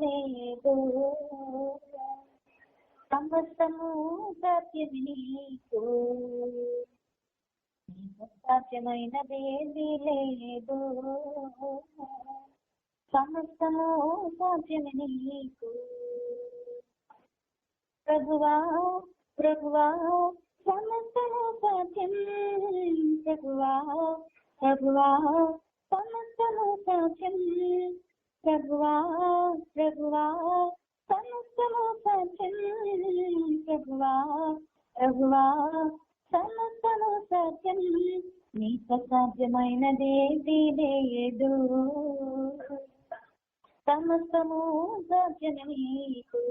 లేదు, సమస్తము సాధ్యమే నీకు, సాధ్యమైనదేది లేదు, సమస్తము సాధ్యమే నీకు. ప్రభువా ప్రభువా సమస్తము సాధ్యం, ప్రభువా ప్రభువా సమస్తము సాధ్యం, ప్రభువా ప్రభువా సమస్తము సాధ్యం, ప్రభువా ప్రభువా సమస్తము సాధ్యం. నీకు సాధ్యమైనదేది లేదు, సమస్తము సాధ్యమే నీకు.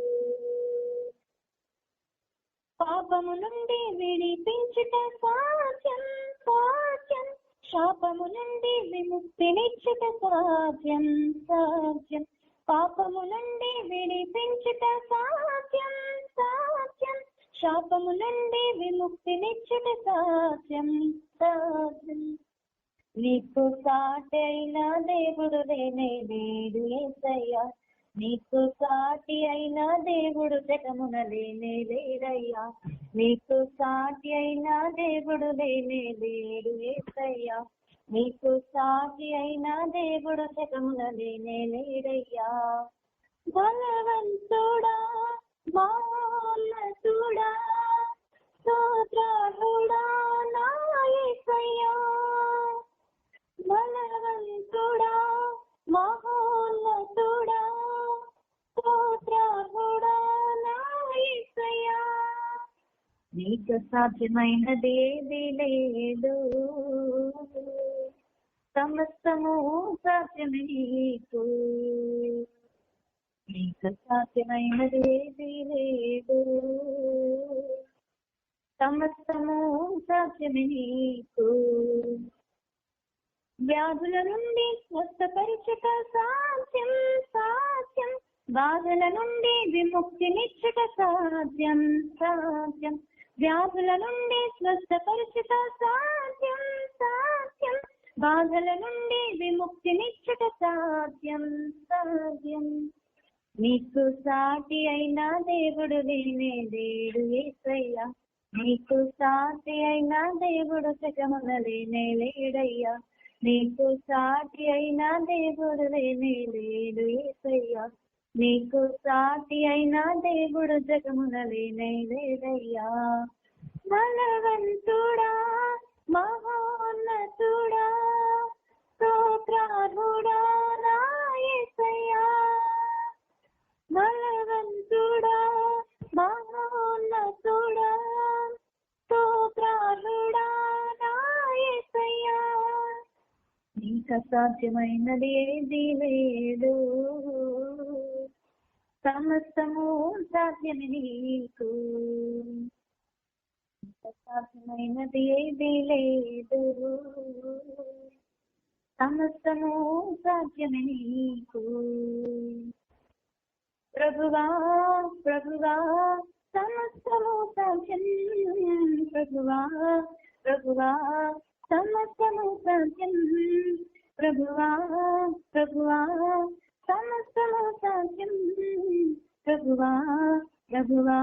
పాపము నుండి విడిపించుట సాధ్యం సాధ్యం, శాపము నుండి విముక్తినిచ్చుట సాధ్యం సాధ్యం, పాపము నుండి విడిపించుట సాధ్యం సాధ్యం, శాపము నుండి విముక్తినిచ్చుట సాధ్యం సాధ్యం. నీకు సాటి అయిన దేవుడు లేనే లేడు యేసయ్యా, నీకు సాటి అయిన దేవుడు జగమున లేనే లేడయ్యా, నీకు సాటి అయిన దేవుడు లేనే లేడు యేసయ్యా, నీకు సాటి అయిన దేవుడు జగమున లేనే లేడయ్యా. బలవంతుడా మహోన్నతుడా స్తోత్రార్హుడా నా యేసయ్యా, బలవంతుడా మహోన్నతుడా స్తోత్రార్హుడా నా యేసయ్యా. నీకు సాధ్యమైనదేది లేదు, సమస్తము సాధ్యమే నీకు, నీకు సాధ్యమైనదేది లేదు, సమస్తము సాధ్యమే నీకు. వ్యాధుల నుండి స్వస్థపరచుట సాధ్యం సాధ్యం, బాధల నుండి విముక్తినిచ్చుట సాధ్యం సాధ్యం, వ్యాధుల నుండి స్వస్థపరచుట సాధ్యం సాధ్యం, బాధల నుండి విముక్తినిచ్చుట సాధ్యం సాధ్యం. నీకు సాటి అయిన దేవుడు లేనే లేడు యేసయ్యా, నీకు సాటి అయిన దేవుడు జగమున లేనే లేడయ్యా, నీకు సాటి అయిన దేవుడు లేనే లేడు యేసయ్యా, నీకు సాటి అయిన దేవుడు జగమున లేనే లేడయ్యా. బలవంతుడా మహోన్నతుడా స్తోత్రార్హుడా నా యేసయ్యా, బలవంతుడా మహోన్నతుడా స్తోత్రార్హుడా నా యేసయ్యా. నీకు అసాధ్యమైనది ఏది లేదు, సమస్తము సాధ్యమే నీకు, అసాధ్యమైనది ఏది లేదు, సమస్తము సాధ్యమే నీకు. ప్రభువా ప్రభువా సమస్తము సాధ్యం, ప్రభువా ప్రభువా సమస్తము సాధ్యం, ప్రభువా ప్రభువా సమస్తము సాధ్యం, ప్రభువా ప్రభువా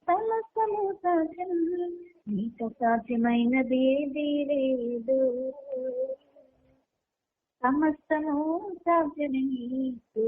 సమస్తము సాధ్యం. నీకు సాధ్యమైనది ఏది లేదు, సమస్తము సాధ్యమే నీకు.